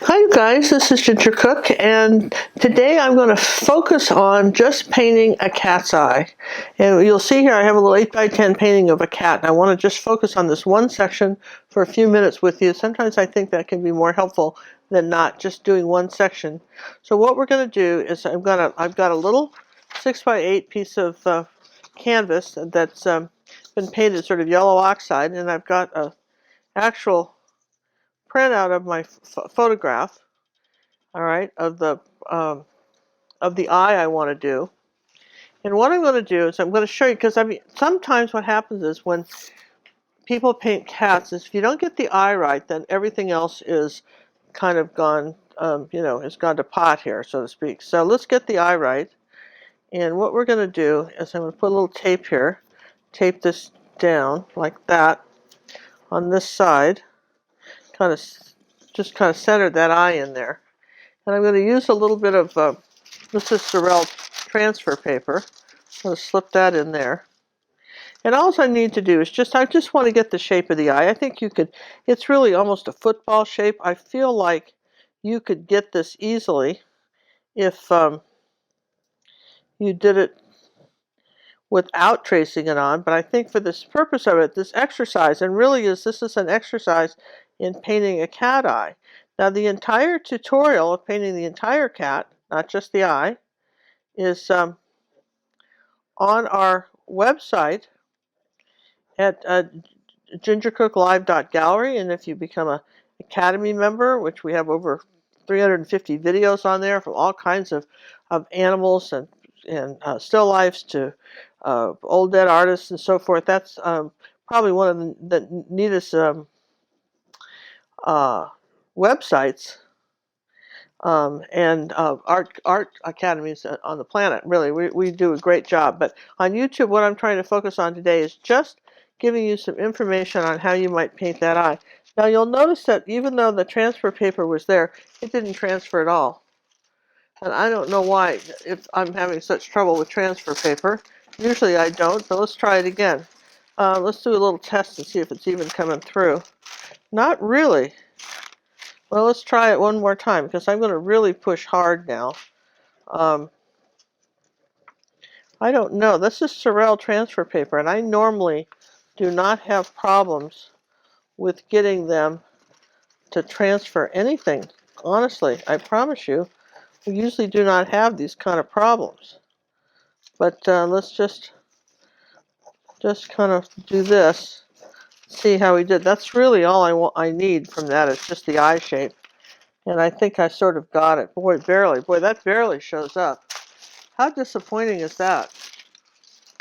Hi you guys, this is Ginger Cook, and today I'm going to focus on just painting a cat's eye. And you'll see here I have a little 8x10 painting of a cat, and I want to just focus on this one section for a few minutes with you. Sometimes I think that can be more helpful than not just doing one section. So what we're going to do is I've got a little 6x8 piece of canvas that's been painted sort of yellow oxide, and I've got an actual print out of my photograph, all right, of the eye I want to do. And what I'm going to do is I'm going to show you, because I mean, sometimes what happens is when people paint cats is if you don't get the eye right, then everything else is kind of gone, it's gone to pot here, so to speak. So let's get the eye right. And what we're going to do is I'm going to put a little tape here, tape this down like that on this side, just kind of center that eye in there. And I'm going to use a little bit of, this is Sorel transfer paper. I'm going to slip that in there. And all I need to do is I just want to get the shape of the eye. I think you could, it's really almost a football shape. I feel like you could get this easily if you did it without tracing it on. But I think for this purpose of it, this exercise, and really this is an exercise in painting a cat eye. Now the entire tutorial of painting the entire cat, not just the eye, is on our website at gingercooklive.gallery, and if you become an Academy member, which we have over 350 videos on there from all kinds of animals and still lifes to old dead artists and so forth, that's probably one of the neatest websites and art academies on the planet. Really, we do a great job. But on YouTube, what I'm trying to focus on today is just giving you some information on how you might paint that eye. Now you'll notice that even though the transfer paper was there, it didn't transfer at all. And I don't know why, if I'm having such trouble with transfer paper. Usually I don't, but let's try it again. Let's do a little test and see if it's even coming through. Not really. Well, let's try it one more time, because I'm going to really push hard now. I don't know. This is Sorel transfer paper, and I normally do not have problems with getting them to transfer anything. Honestly, I promise you, we usually do not have these kind of problems. But let's just kind of do this. See how we did. That's really all I need from that. It's just the eye shape. And I think I sort of got it. Boy, barely. Boy, that barely shows up. How disappointing is that?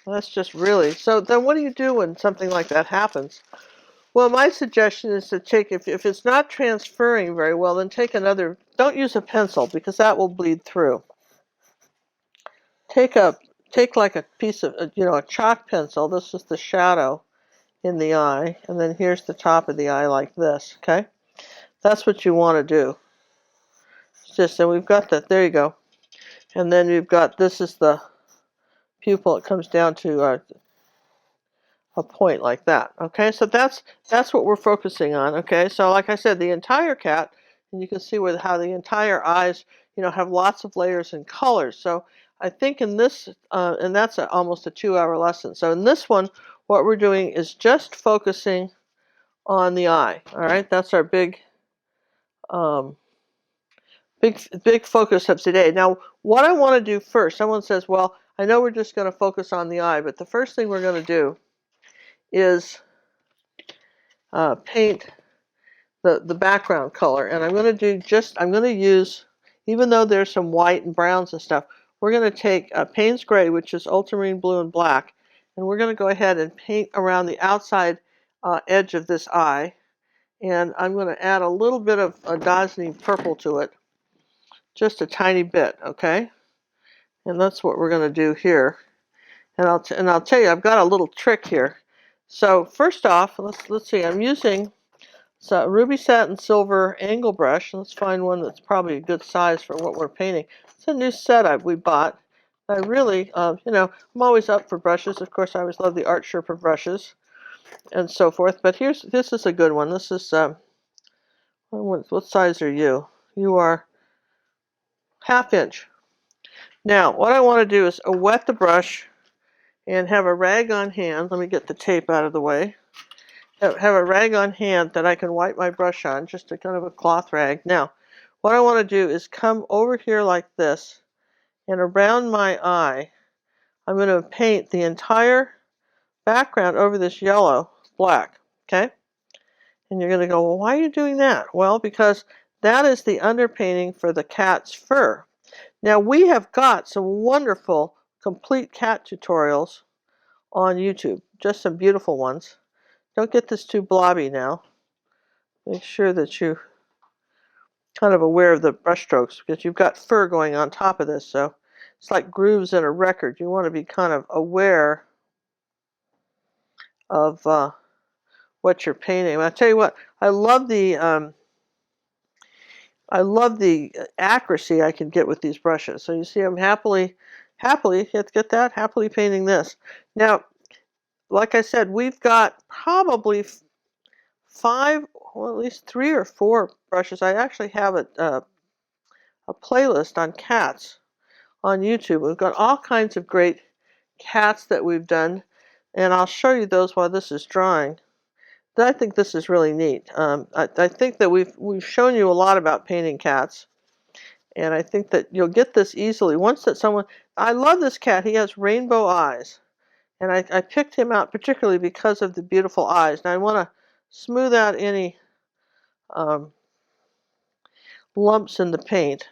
That's just really. So then what do you do when something like that happens? Well, my suggestion is to take, if it's not transferring very well, then take another, don't use a pencil because that will bleed through. Take like a piece of, a chalk pencil. This is the shadow in the eye. And then here's the top of the eye like this, okay? That's what you want to do. And we've got that, there you go. And then you've got, this is the pupil. It comes down to a point like that. Okay, so that's what we're focusing on. Okay, so like I said, the entire cat, and you can see how the entire eyes, have lots of layers and colors. So I think in this, and that's almost a 2-hour lesson. So in this one, what we're doing is just focusing on the eye. All right, that's our big focus of today. Now, what I want to do first, someone says, well, I know we're just going to focus on the eye, but the first thing we're going to do is paint the background color. And I'm going to use, even though there's some white and browns and stuff, we're going to take Payne's Gray, which is ultramarine blue and black, and we're going to go ahead and paint around the outside edge of this eye. And I'm going to add a little bit of a Gosney purple to it. Just a tiny bit, okay? And that's what we're going to do here. And I'll tell you, I've got a little trick here. So first off, let's see. I'm using ruby satin silver angle brush. Let's find one that's probably a good size for what we're painting. It's a new set we bought. I really, I'm always up for brushes. Of course, I always love the Art Sherpa brushes and so forth. But this is a good one. This is what size are you? you are ½ inch. Now, what I want to do is wet the brush and have a rag on hand. Let me get the tape out of the way. Have a rag on hand that I can wipe my brush on, just a kind of a cloth rag. Now, what I want to do is come over here like this, and around my eye, I'm going to paint the entire background over this yellow black, okay? And you're going to go, well, why are you doing that? Well, because that is the underpainting for the cat's fur. Now, we have got some wonderful complete cat tutorials on YouTube, just some beautiful ones. Don't get this too blobby now. Make sure that you're kind of aware of the brush strokes, because you've got fur going on top of this, so it's like grooves in a record. You want to be kind of aware of what you're painting. I'll tell you what, I love the accuracy I can get with these brushes. So you see, I'm happily, let's get that, happily painting this. Now, like I said, we've got probably 5, well, at least 3 or 4 brushes. I actually have a playlist on cats on YouTube. We've got all kinds of great cats that we've done, and I'll show you those while this is drying. I think this is really neat. I think that we've shown you a lot about painting cats, and I think that you'll get this easily. Once that someone, I love this cat. He has rainbow eyes, and I picked him out particularly because of the beautiful eyes. Now I want to smooth out any lumps in the paint.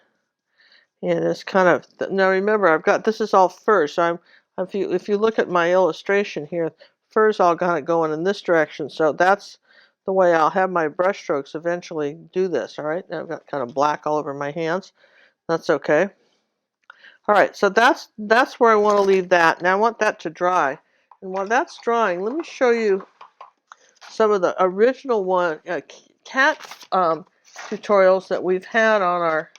And it's kind of, now remember, I've got, this is all fur, so if you look at my illustration here, fur's all kind of going in this direction, so that's the way I'll have my brush strokes eventually do this, all right? Now I've got kind of black all over my hands. That's okay. All right, so that's where I want to leave that. Now I want that to dry. And while that's drying, let me show you some of the original cat tutorials that we've had on our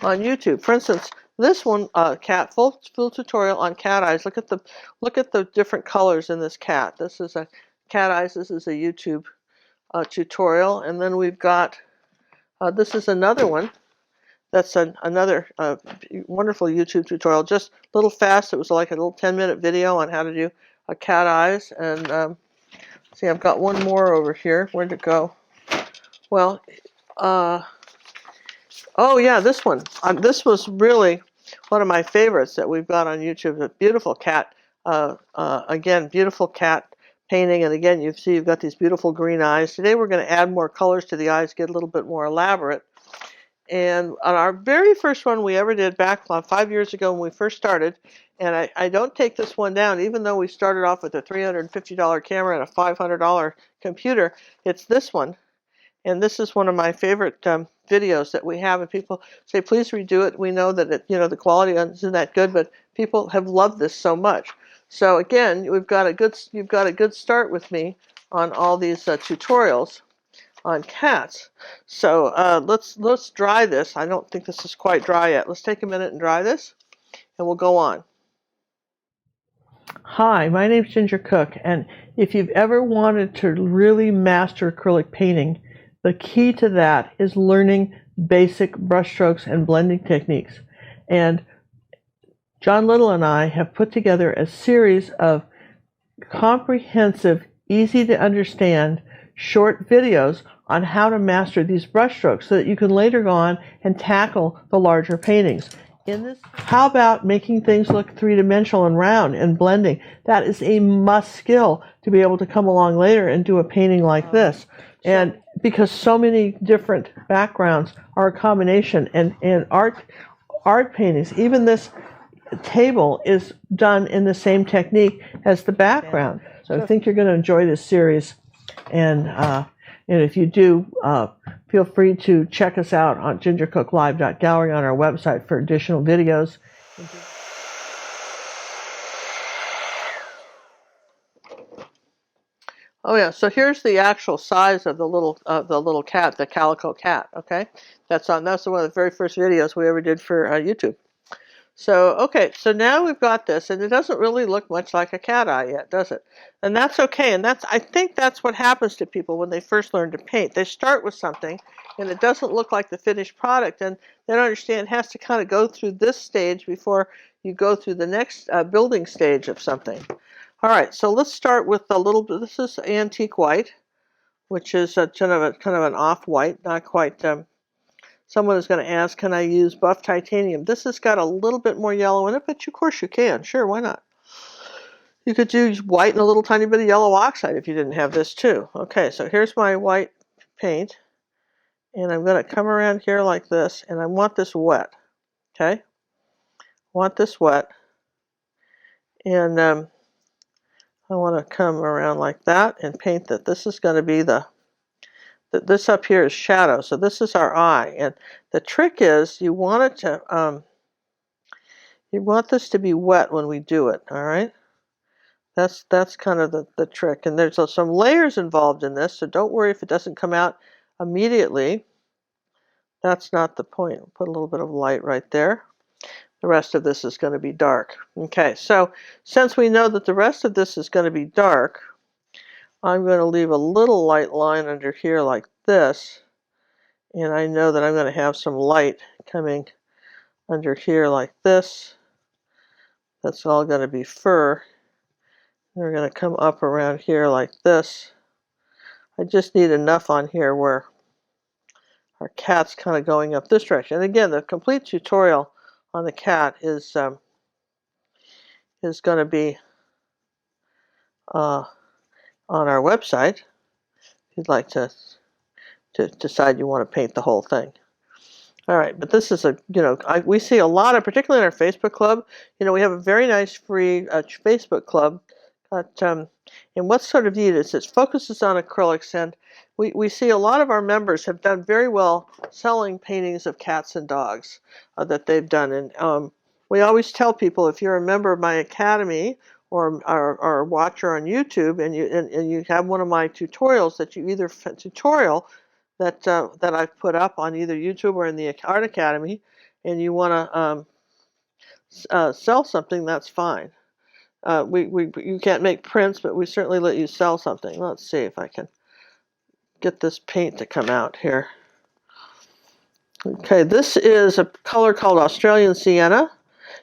on YouTube. For instance, this one, cat full tutorial on cat eyes. Look at the different colors in this cat. This is a cat eyes. This is a YouTube tutorial, and then we've got this is another one. That's another wonderful YouTube tutorial. Just a little fast. It was like a little 10-minute video on how to do a cat eyes. And see, I've got one more over here. Where'd it go? Well, oh yeah, this one. This was really one of my favorites that we've got on YouTube. A beautiful cat. Again, beautiful cat painting. And again, you see you've got these beautiful green eyes. Today we're going to add more colors to the eyes, get a little bit more elaborate. And on our very first one we ever did back 5 years ago when we first started, and I don't take this one down, even though we started off with a $350 camera and a $500 computer, it's this one. And this is one of my favorite videos that we have, and people say, please redo it. We know that the quality isn't that good, but people have loved this so much. So again, you've got a good start with me on all these tutorials on cats. So let's dry this. I don't think this is quite dry yet. Let's take a minute and dry this, and we'll go on. Hi, my name's Ginger Cook, and if you've ever wanted to really master acrylic painting, the key to that is learning basic brushstrokes and blending techniques. And John Little and I have put together a series of comprehensive, easy to understand short videos on how to master these brushstrokes so that you can later go on and tackle the larger paintings. How about making things look three-dimensional and round and blending? That is a must skill to be able to come along later and do a painting like this. And because so many different backgrounds are a combination, and art paintings, even this table is done in the same technique as the background. So I think you're going to enjoy this series. And if you do, feel free to check us out on gingercooklive.gallery on our website for additional videos. Oh yeah, so here's the actual size of the little cat, the calico cat. Okay, that's one of the very first videos we ever did for YouTube. So, okay, so now we've got this, and it doesn't really look much like a cat eye yet, does it? And that's okay, and I think that's what happens to people when they first learn to paint. They start with something, and it doesn't look like the finished product, and they don't understand it has to kind of go through this stage before you go through the next building stage of something. All right, so let's start with a little bit. This is antique white, which is kind of an off-white, not quite. Someone is going to ask, can I use buff titanium? This has got a little bit more yellow in it, but of course you can. Sure, why not? You could use white and a little tiny bit of yellow oxide if you didn't have this too. Okay, so here's my white paint, and I'm going to come around here like this, and I want this wet. Okay, want this wet, and I want to come around like that and paint that. This is going to be this up here is shadow, so this is our eye, and the trick is you want it to you want this to be wet when we do it. All right, that's kind of the trick, and there's some layers involved in this, so don't worry if it doesn't come out immediately. That's not the point. Put a little bit of light right there. The rest of this is going to be dark. Okay, so since we know that the rest of this is going to be dark, I'm going to leave a little light line under here like this, and I know that I'm going to have some light coming under here like this. That's all going to be fur. We're going to come up around here like this. I just need enough on here where our cat's kind of going up this direction. And again, the complete tutorial on the cat is going to be on our website if you'd like to decide you want to paint the whole thing. All right, but this is we see a lot of, particularly in our Facebook club, we have a very nice free Facebook club. And what's sort of neat is it focuses on acrylics, and we see a lot of our members have done very well selling paintings of cats and dogs that they've done. And we always tell people, if you're a member of my academy or a watcher on YouTube, and you have one of my tutorials that you either that I've put up on either YouTube or in the Art Academy, and you want to sell something, that's fine. You can't make prints, but we certainly let you sell something. Let's see if I can get this paint to come out here. Okay, this is a color called Australian Sienna.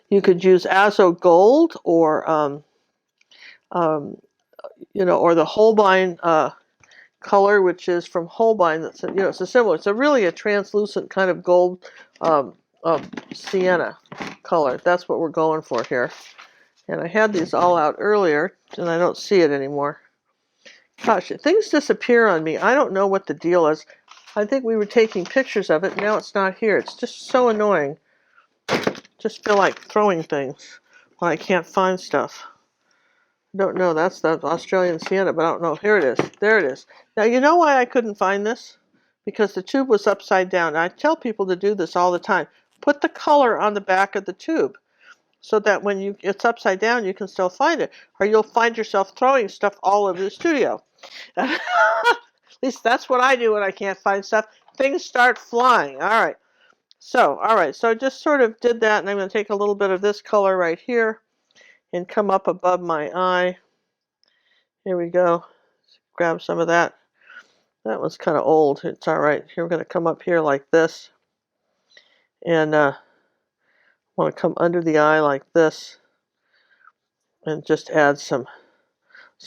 You could use Azo Gold or or the Holbein color, which is from Holbein. That's it's a similar. It's really a translucent kind of gold sienna color. That's what we're going for here. And I had these all out earlier, and I don't see it anymore. Gosh, things disappear on me. I don't know what the deal is. I think we were taking pictures of it. Now it's not here. It's just so annoying. Just feel like throwing things when I can't find stuff. I don't know. That's the Australian Sienna, but I don't know. Here it is. There it is. Now, you know why I couldn't find this? Because the tube was upside down. And I tell people to do this all the time. Put the color on the back of the tube, so that when it's upside down, you can still find it. Or you'll find yourself throwing stuff all over the studio. At least that's what I do when I can't find stuff. Things start flying. All right, so I just sort of did that, and I'm going to take a little bit of this color right here and come up above my eye. Here we go. Grab some of that. That was kind of old. It's all right. Here we're going to come up here like this, and want to come under the eye like this and just add some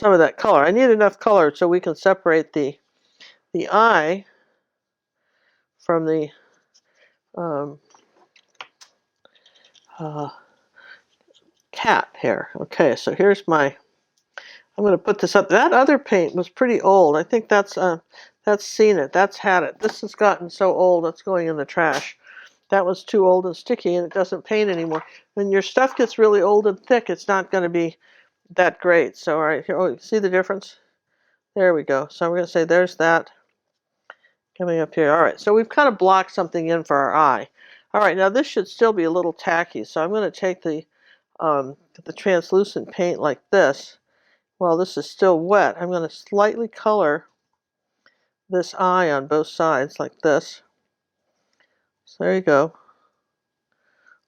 of that color. I need enough color so we can separate the eye from the cat hair. Okay, so here's I'm going to put this up. That other paint was pretty old. I think that's seen it. That's had it. This has gotten so old it's going in the trash. That was too old and sticky, and it doesn't paint anymore. When your stuff gets really old and thick, it's not going to be that great. So all right, here, see the difference? There we go. So we're going to say there's that coming up here. All right, so we've kind of blocked something in for our eye. All right, now this should still be a little tacky, so I'm going to take the translucent paint like this. While this is still wet, I'm going to slightly color this eye on both sides like this. So there you go.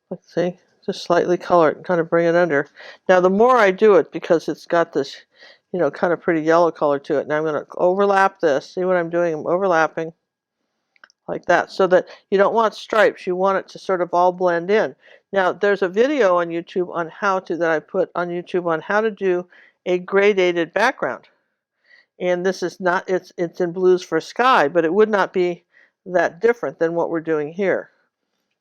Let's see. Just slightly color it and kind of bring it under. Now the more I do it, because it's got this, kind of pretty yellow color to it, and I'm going to overlap this. See what I'm doing? I'm overlapping like that, so that you don't want stripes. You want it to sort of all blend in. Now there's a video on YouTube on that I put on YouTube on how to do a gradated background. And this is not, it's in blues for sky, but it would not be that different than what we're doing here.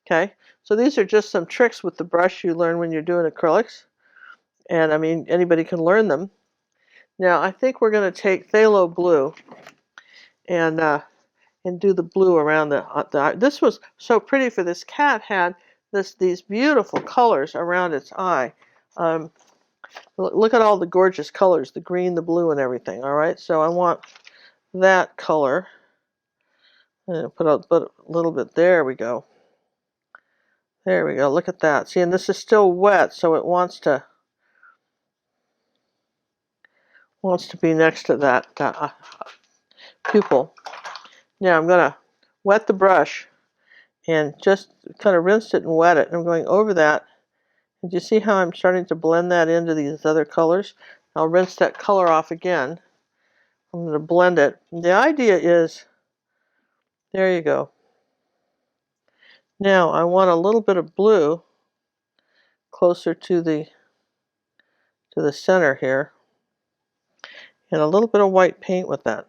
Okay, so these are just some tricks with the brush you learn when you're doing acrylics. And I mean, anybody can learn them. Now I think we're going to take phthalo blue and do the blue around the. This was so pretty for this cat. Had these beautiful colors around its eye. Look at all the gorgeous colors, the green, the blue, and everything. All right, so I want that color. And put a little bit. There we go. There we go. Look at that. See, and this is still wet, so it wants to be next to that pupil. Now I'm going to wet the brush and just kind of rinse it and wet it. And I'm going over that. And you see how I'm starting to blend that into these other colors? I'll rinse that color off again. I'm going to blend it. And the idea is, there you go. Now I want a little bit of blue closer to the center here, and a little bit of white paint with that.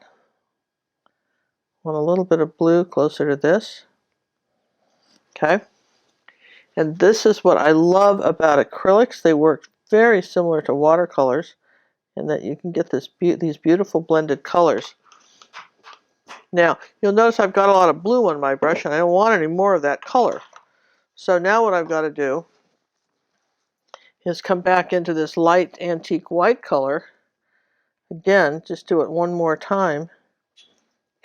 Want a little bit of blue closer to this. Okay. And this is what I love about acrylics. They work very similar to watercolors, in that you can get these beautiful blended colors. Now, you'll notice I've got a lot of blue on my brush, and I don't want any more of that color. So now what I've got to do is come back into this light antique white color. Again, just do it one more time.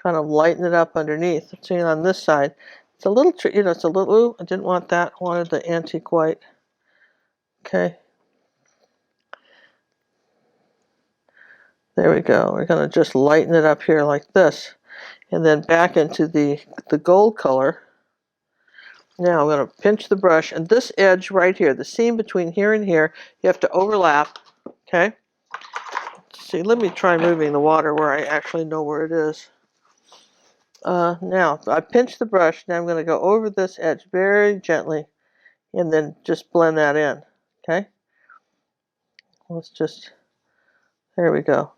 Kind of lighten it up underneath. See, on this side, it's a little, it's a little, I didn't want that, I wanted the antique white. Okay. There we go. We're going to just lighten it up here like this. And then back into the gold color. Now I'm going to pinch the brush, and this edge right here, the seam between here and here, you have to overlap. Okay. See, let me try moving the water where I actually know where it is. Now I pinch the brush. Now I'm going to go over this edge very gently, and then just blend that in. Okay. Let's just. There we go.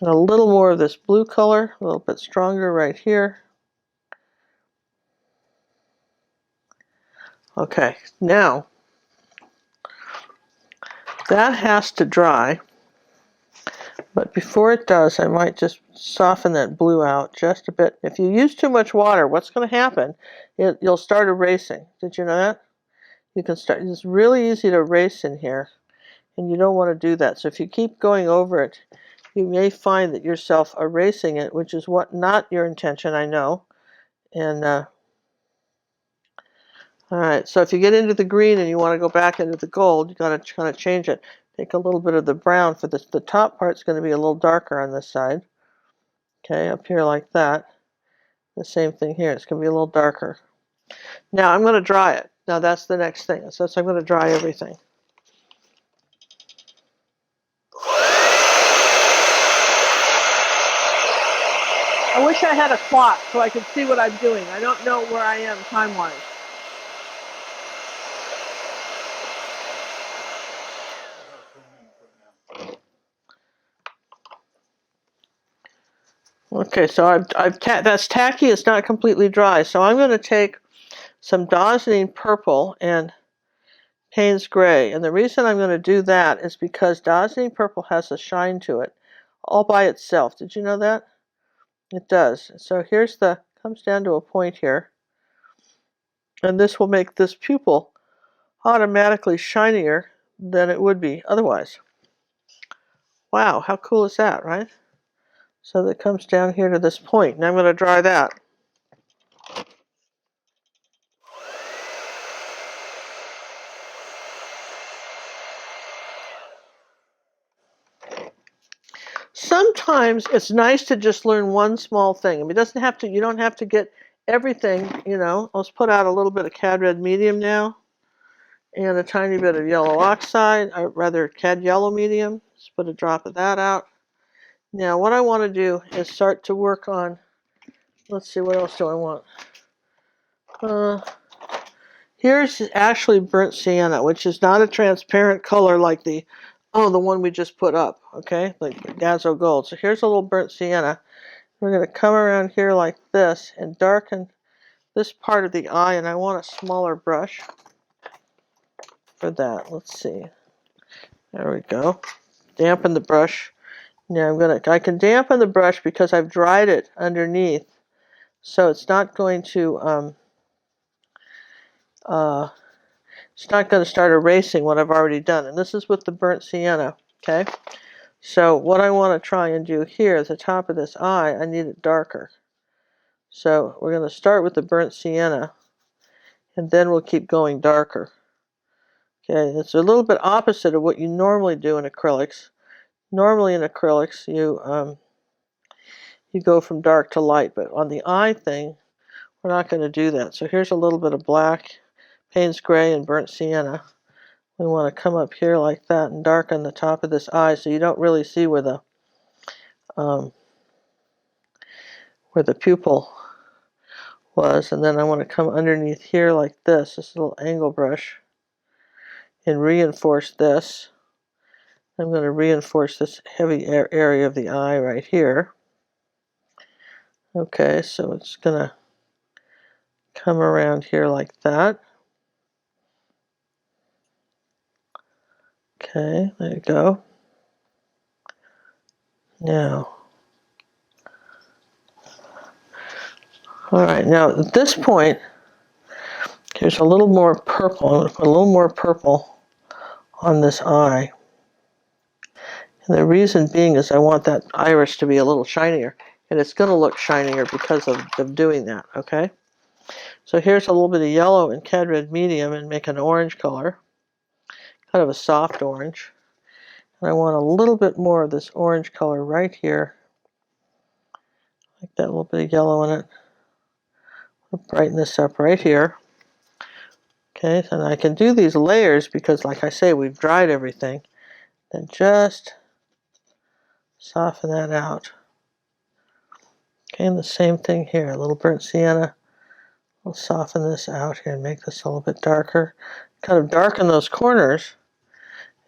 And a little more of this blue color, a little bit stronger right here. Okay, now that has to dry, but before it does, I might just soften that blue out just a bit. If you use too much water, what's going to happen? You'll start erasing. Did you know that? You can start. It's really easy to erase in here, and you don't want to do that. So if you keep going over it, you may find that yourself erasing it, which is not your intention, I know. And all right, so if you get into the green and you want to go back into the gold, you got to kind of change it. Take a little bit of the brown for this. The top part's going to be a little darker on this side. Okay, up here like that. The same thing here. It's going to be a little darker. Now I'm going to dry it. Now that's the next thing. So I'm going to dry everything. I wish I had a clock so I could see what I'm doing. I don't know where I am time-wise. Okay, so that's tacky. It's not completely dry. So I'm going to take some Dazzling Purple and Payne's Gray. And the reason I'm going to do that is because Dazzling Purple has a shine to it all by itself. Did you know that? It does. So comes down to a point here. And this will make this pupil automatically shinier than it would be otherwise. Wow, how cool is that, right? So that comes down here to this point. Now I'm going to dry that. Sometimes it's nice to just learn one small thing. I mean, it doesn't have to. You don't have to get everything. Let's put out a little bit of Cad Red Medium now. and a tiny bit of yellow oxide, or rather cad yellow medium. Just put a drop of that out. Now what I want to do is start to work on, let's see, what else do I want? Here's actually burnt sienna, which is not a transparent color like the one we just put up, okay, like Dazzle Gold. So here's a little burnt sienna. We're going to come around here like this and darken this part of the eye, and I want a smaller brush for that. Let's see. There we go. Dampen the brush. Now I can dampen the brush because I've dried it underneath, so it's not going to start erasing what I've already done. And this is with the burnt sienna, okay? So what I want to try and do here at the top of this eye, I need it darker. So we're going to start with the burnt sienna, and then we'll keep going darker. Okay, it's a little bit opposite of what you normally do in acrylics. Normally in acrylics, you go from dark to light, but on the eye thing, we're not going to do that. So here's a little bit of black, Payne's gray, and burnt sienna. We want to come up here like that and darken the top of this eye so you don't really see where the pupil was. And then I want to come underneath here like this little angle brush, and reinforce this. I'm going to reinforce this heavy area of the eye right here. Okay, so it's going to come around here like that. Okay, there you go. Now, all right, now at this point, here's a little more purple. I'm going to put a little more purple on this eye. And the reason being is I want that iris to be a little shinier. And it's going to look shinier because of doing that, okay? So here's a little bit of yellow and cad red medium and make an orange color. Kind of a soft orange. And I want a little bit more of this orange color right here. Like that little bit of yellow in it. I'll brighten this up right here. Okay, and I can do these layers because, like I say, we've dried everything. Then just soften that out. Okay, and the same thing here. A little burnt sienna. We'll soften this out here and make this a little bit darker. Kind of darken those corners,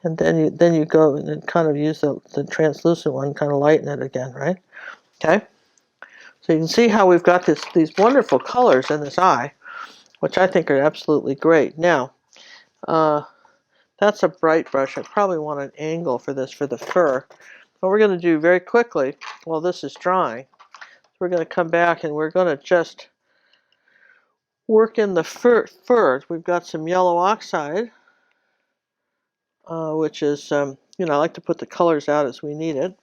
and then you go and kind of use the translucent one, kind of lighten it again, right? Okay. So you can see how we've got these wonderful colors in this eye, which I think are absolutely great. Now, that's a bright brush. I probably want an angle for this for the fur. What we're going to do very quickly while this is drying, we're going to come back and we're going to just work in the fur. We've got some yellow oxide, which is, I like to put the colors out as we need it.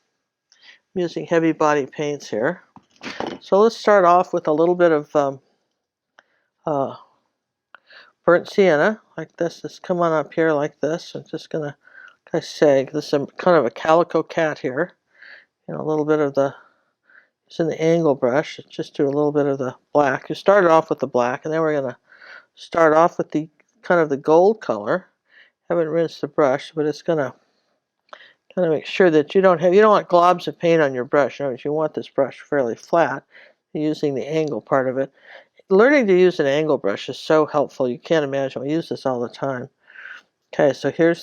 I'm using heavy body paints here. So let's start off with a little bit of burnt sienna, like this. Just come on up here like this. I'm just going to, like I say, this is kind of a calico cat here. A little bit of it's in the angle brush. Just do a little bit of the black. You started off with the black, and then we're going to start off with the kind of the gold color. Haven't rinsed the brush, but it's going to kind of make sure that you don't want globs of paint on your brush. You want this brush fairly flat, using the angle part of it. Learning to use an angle brush is so helpful. You can't imagine. We use this all the time. Okay, so here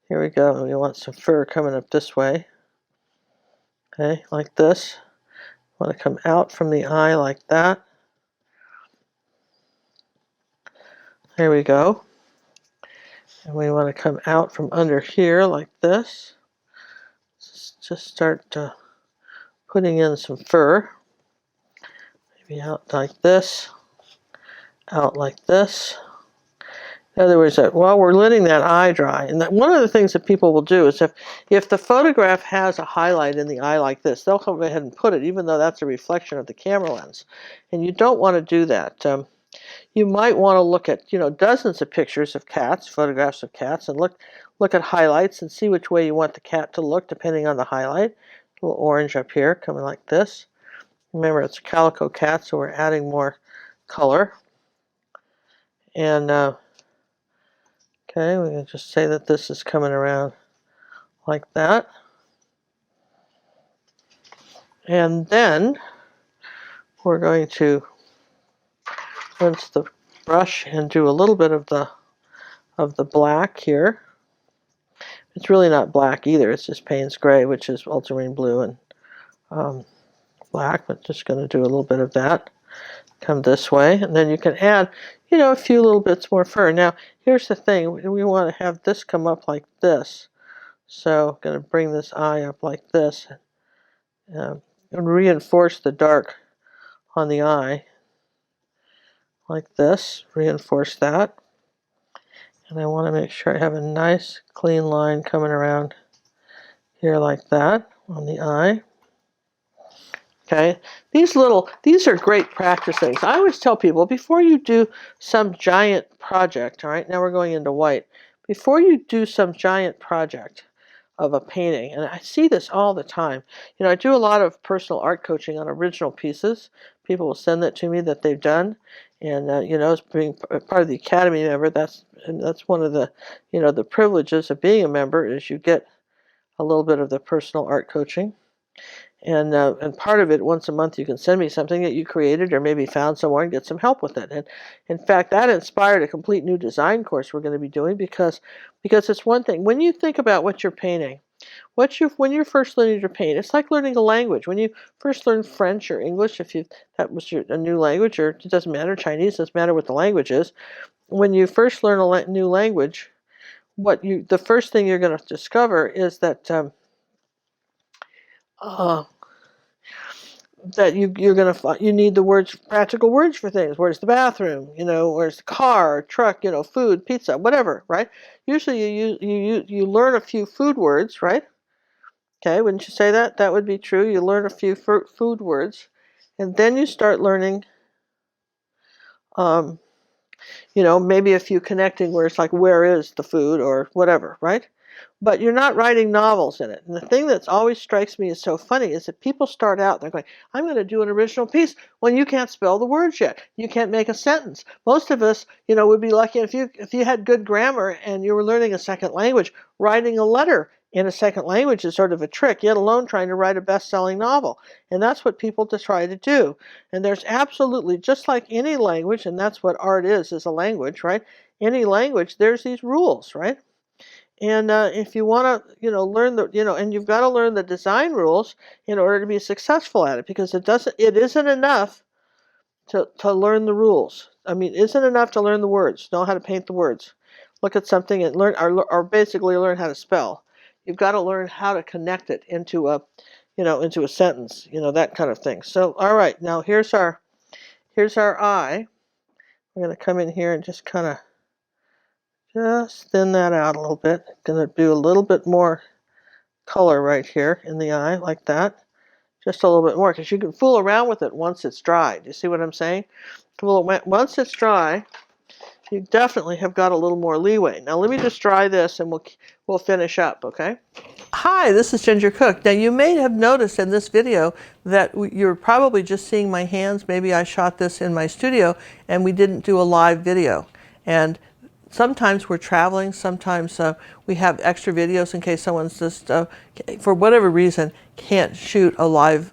we go. We want some fur coming up this way. Okay, like this. Want to come out from the eye like that. There we go. And we want to come out from under here like this. Just start putting in some fur. Maybe out like this. Out like this. In other words, while we're letting that eye dry, and one of the things that people will do is if the photograph has a highlight in the eye like this, they'll go ahead and put it, even though that's a reflection of the camera lens. And you don't want to do that. You might want to look at dozens of pictures of cats, photographs of cats, and look at highlights and see which way you want the cat to look depending on the highlight. A little orange up here, coming like this. Remember, it's a calico cat, so we're adding more color. And Okay, we can just say that this is coming around like that. And then we're going to rinse the brush and do a little bit of the black here. It's really not black either, it's just Payne's Gray, which is ultramarine blue and black, but just going to do a little bit of that. Come this way, and then you can add, a few little bits more fur. Now, here's the thing, we want to have this come up like this. So I'm going to bring this eye up like this and reinforce the dark on the eye like this, reinforce that. And I want to make sure I have a nice clean line coming around here like that on the eye. Okay, these are great practice things. I always tell people, before you do some giant project, all right, now we're going into white, before you do some giant project of a painting, and I see this all the time, I do a lot of personal art coaching on original pieces. People will send that to me that they've done, and as being part of the Academy member, that's one of the, the privileges of being a member is you get a little bit of the personal art coaching. And part of it, once a month, you can send me something that you created or maybe found somewhere and get some help with it. And in fact, that inspired a complete new design course we're going to be doing because it's one thing. When you think about what you're painting, when you're first learning to paint, it's like learning a language. When you first learn French or English, that was a new language, or it doesn't matter, Chinese, doesn't matter what the language is. When you first learn a new language, the first thing you're going to discover is that that you need the words, practical words for things. Where's the bathroom? Where's the car, truck? Food, pizza, whatever. Right? Usually, you learn a few food words, right? Okay, wouldn't you say that? That would be true. You learn a few food words, and then you start learning, maybe a few connecting words like where is the food or whatever, right? But you're not writing novels in it. And the thing that always strikes me as so funny is that people start out, they're going, I'm going to do an original piece, when you can't spell the words yet. You can't make a sentence. Most of us, would be lucky if you had good grammar and you were learning a second language. Writing a letter in a second language is sort of a trick, yet alone trying to write a best-selling novel. And that's what people try to do. And there's absolutely, just like any language, and that's what art is a language, right? Any language, there's these rules, right? And if you want to, learn and you've got to learn the design rules in order to be successful at it, because it isn't enough to learn the rules. I mean, it isn't enough to learn the words, know how to paint the words, look at something and learn, or basically learn how to spell. You've got to learn how to connect it into a sentence, that kind of thing. So, all right, now here's our eye. We're going to come in here and just kind of just thin that out a little bit. Going to do a little bit more color right here in the eye, like that. Just a little bit more, because you can fool around with it once it's dry. Do you see what I'm saying? Well, once it's dry, you definitely have got a little more leeway. Now let me just dry this and we'll finish up, okay? Hi, this is Ginger Cook. Now you may have noticed in this video that you're probably just seeing my hands. Maybe I shot this in my studio and we didn't do a live video. And sometimes we're traveling, sometimes we have extra videos in case someone's just, for whatever reason, can't shoot a live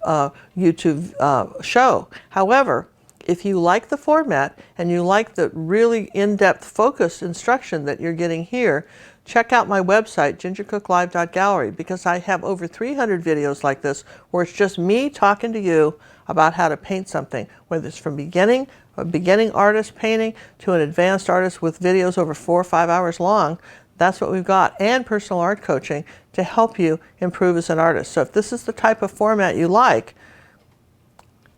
YouTube show. However, if you like the format and you like the really in-depth focused instruction that you're getting here, check out my website, gingercooklive.gallery, because I have over 300 videos like this where it's just me talking to you about how to paint something, whether it's from a beginning artist painting to an advanced artist with videos over 4 or 5 hours long. That's what we've got, and personal art coaching to help you improve as an artist. So if this is the type of format you like,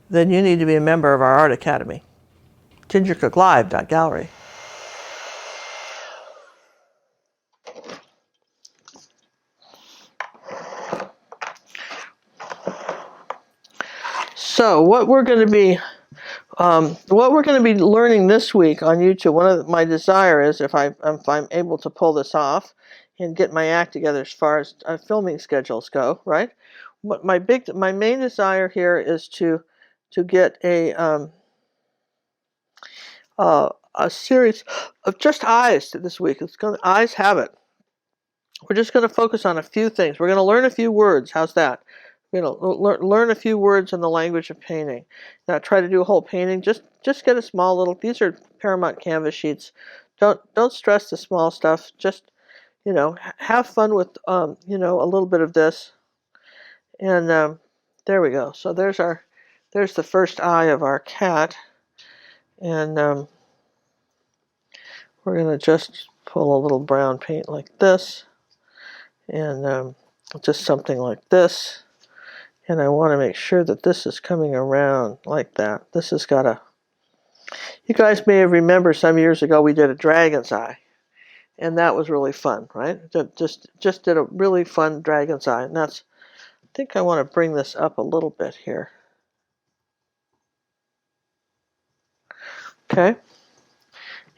then you need to be a member of our Art Academy. gingercooklive.gallery. So what we're going to be learning this week on YouTube, one of my desire is, if I'm able to pull this off and get my act together as far as filming schedules go, right? My main desire here is to get a a series of just eyes this week. It's going to eyes have it. We're just going to focus on a few things. We're going to learn a few words. How's that? We're going to learn a few words in the language of painting. Not try to do a whole painting. Just get a small little. These are Paramount canvas sheets. Don't stress the small stuff. Just have fun with a little bit of this. And there we go. So there's the first eye of our cat. And we're going to just pull a little brown paint like this. And just something like this. And I want to make sure that this is coming around like that. This has got a... You guys may have remembered some years ago we did a dragon's eye. And that was really fun, right? Just did a really fun dragon's eye. And that's... I think I want to bring this up a little bit here. Okay.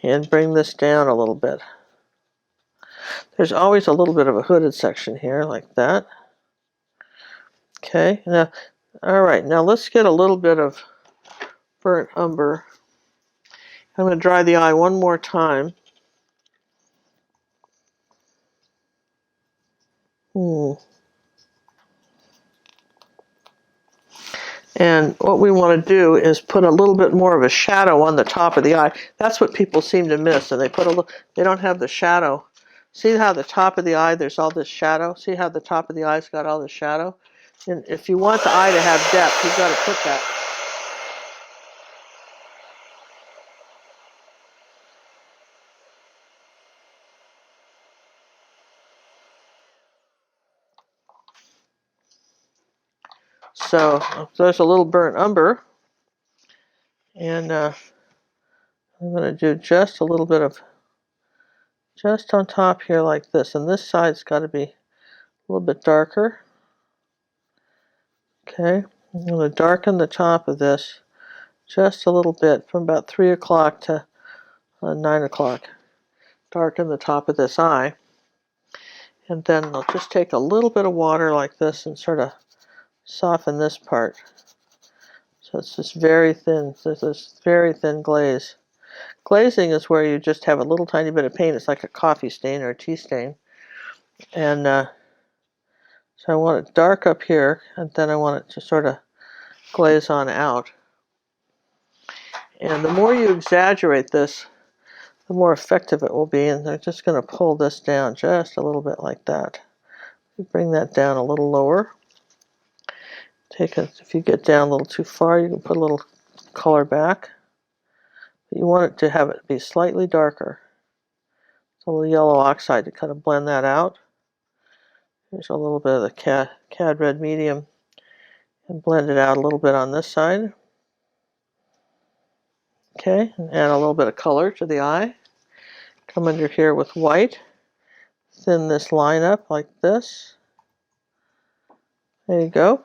And bring this down a little bit. There's always a little bit of a hooded section here, like that. Okay. Now, all right. Now let's get a little bit of burnt umber. I'm going to dry the eye one more time. And what we want to do is put a little bit more of a shadow on the top of the eye. That's what people seem to miss, and they don't have the shadow. See how the top of the eye, there's all this shadow? See how the top of the eye's got all this shadow? And if you want the eye to have depth, you've got to put that. So there's a little burnt umber. And I'm going to do just a little bit of, just on top here like this. And this side's got to be a little bit darker. Okay, I'm going to darken the top of this just a little bit from about 3 o'clock to 9 o'clock. Darken the top of this eye. And then I'll just take a little bit of water like this and sort of soften this part. So it's just very thin. There's this very thin glaze. Glazing is where you just have a little tiny bit of paint. It's like a coffee stain or a tea stain. And so I want it dark up here, and then I want it to sort of glaze on out. And the more you exaggerate this, the more effective it will be. And I'm just going to pull this down just a little bit like that. Bring that down a little lower. If you get down a little too far, you can put a little color back. But you want it to have it be slightly darker. A little yellow oxide to kind of blend that out. There's a little bit of the cad red medium, and blend it out a little bit on this side. Okay, and add a little bit of color to the eye. Come under here with white. Thin this line up like this. There you go.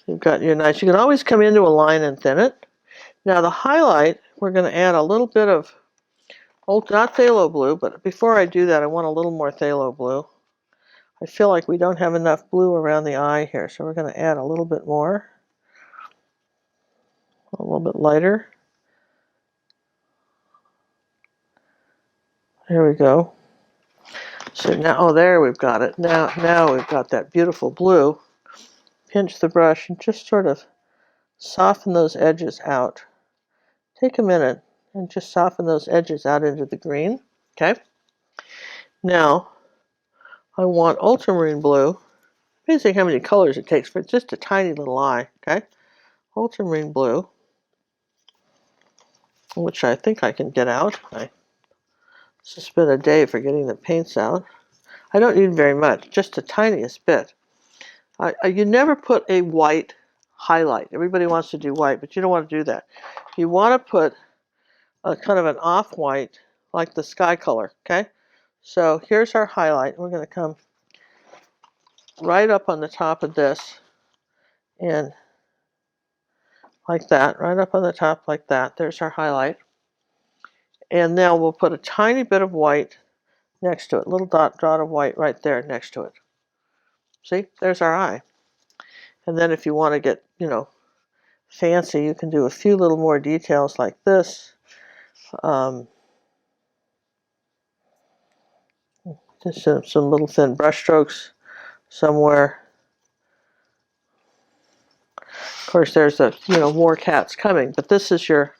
You've got your nice. You can always come into a line and thin it. Now the highlight, we're going to add a little bit of, not phthalo blue, but before I do that, I want a little more phthalo blue. I feel like we don't have enough blue around the eye here, so we're going to add a little bit more. A little bit lighter. There we go. So now, oh, there we've got it. Now we've got that beautiful blue. Pinch the brush and just sort of soften those edges out. Take a minute and just soften those edges out into the green. Okay. Now, I want ultramarine blue. Amazing how many colors it takes for just a tiny little eye. Okay. Ultramarine blue, which I think I can get out. It's just been a day for getting the paints out. I don't need very much, just the tiniest bit. You never put a white highlight. Everybody wants to do white, but you don't want to do that. You want to put a kind of an off-white, like the sky color, okay? So here's our highlight. We're going to come right up on the top of this, and like that, right up on the top like that. There's our highlight. And now we'll put a tiny bit of white next to it, little dot of white right there next to it. See, there's our eye. And then if you want to get, fancy, you can do a few little more details like this just some little thin brush strokes somewhere. Of course, there's more cats coming, but this is your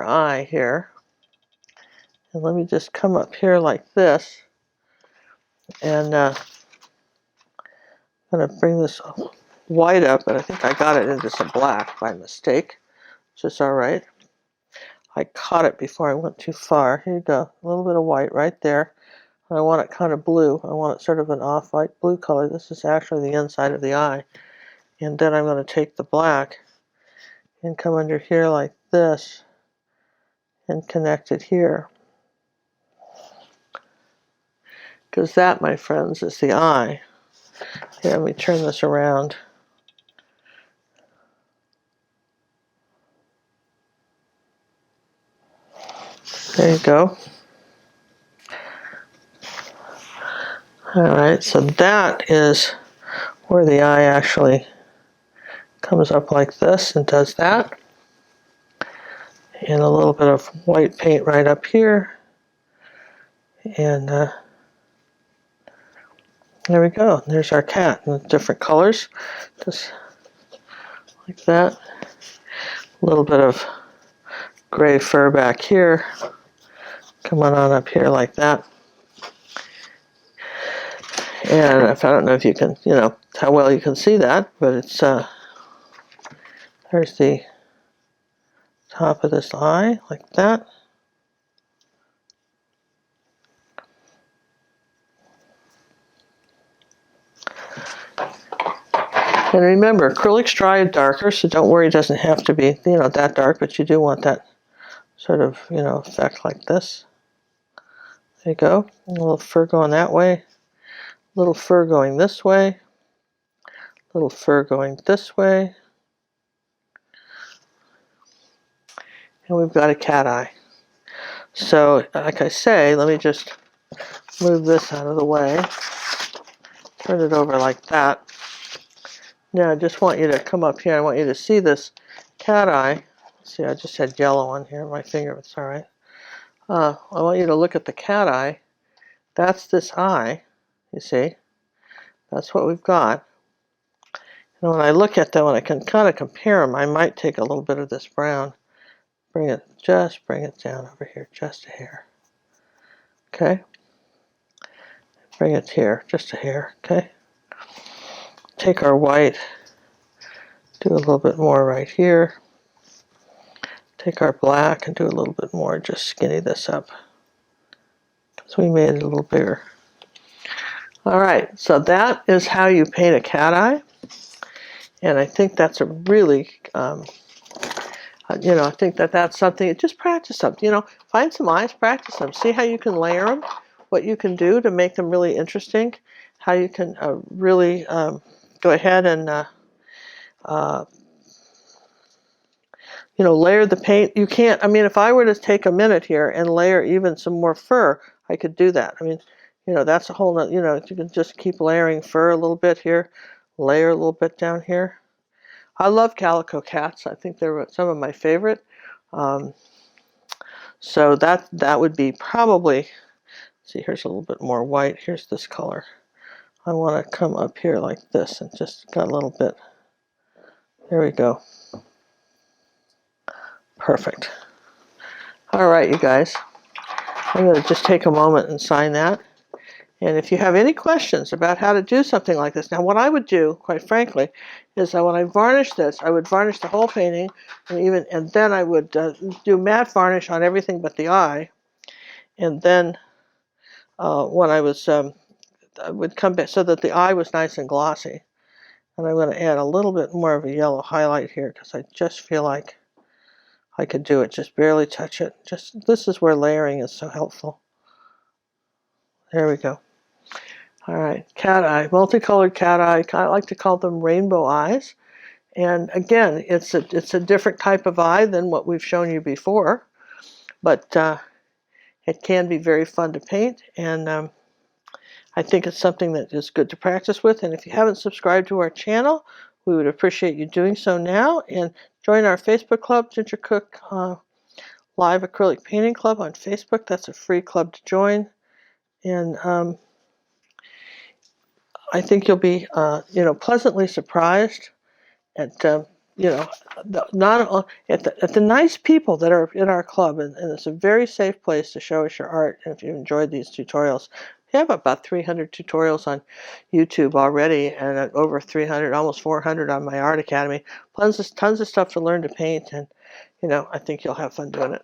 eye here. And let me just come up here like this, and I'm going to bring this white up, but I think I got it into some black by mistake, which is all right. I caught it before I went too far. Here you go, a little bit of white right there. I want it kind of blue. I want it sort of an off-white blue color. This is actually the inside of the eye. And then I'm going to take the black and come under here like this and connect it here. Because that, my friends, is the eye. Here, let me turn this around. There you go. All right, so that is where the eye actually comes up like this and does that. And a little bit of white paint right up here. And there we go. There's our cat in different colors. Just like that. A little bit of gray fur back here. Coming on up here like that. And I don't know if you can, how well you can see that, but it's, there's the top of this eye, like that. And remember, acrylic's dry and darker, so don't worry, it doesn't have to be, that dark, but you do want that sort of, effect like this. There you go. A little fur going that way. A little fur going this way. A little fur going this way. And we've got a cat eye. So, like I say, let me just move this out of the way. Turn it over like that. Now I just want you to come up here. I want you to see this cat eye. See, I just had yellow on here. My finger, it's all right. I want you to look at the cat eye. That's this eye, you see. That's what we've got. And when I look at them, when I can kind of compare them, I might take a little bit of this brown, bring it down over here, just a hair. Okay? Bring it here, just a hair, okay? Take our white, do a little bit more right here. Take our black and do a little bit more, just skinny this up. So we made it a little bigger. All right, so that is how you paint a cat eye. And I think that's a really, I think that's something, just practice them. Find some eyes, practice them. See how you can layer them, what you can do to make them really interesting, how you can really go ahead and, layer the paint. You can't, if I were to take a minute here and layer even some more fur, I could do that. That's a whole nother, you can just keep layering fur a little bit here, layer a little bit down here. I love calico cats. I think they're some of my favorite. So that would be probably, see, here's a little bit more white. Here's this color. I want to come up here like this and just got a little bit. There we go. Perfect. All right, you guys. I'm going to just take a moment and sign that. And if you have any questions about how to do something like this, now what I would do, quite frankly, is that when I varnish this, I would varnish the whole painting, and then I would do matte varnish on everything but the eye. And then when I would come back so that the eye was nice and glossy. And I'm going to add a little bit more of a yellow highlight here because I just feel like I could do it, just barely touch it. This is where layering is so helpful. There we go. All right, cat eye, multicolored cat eye. I like to call them rainbow eyes. And again, it's a different type of eye than what we've shown you before, but it can be very fun to paint, and I think it's something that is good to practice with. And if you haven't subscribed to our channel, we would appreciate you doing so now, and join our Facebook club, Ginger Cook Live Acrylic Painting Club on Facebook. That's a free club to join. And I think you'll be, pleasantly surprised at, not at the nice people that are in our club, and it's a very safe place to show us your art. And if you enjoyed these tutorials, we have about 300 tutorials on YouTube already, and over 300, almost 400 on my Art Academy. Tons of stuff to learn to paint, and I think you'll have fun doing it.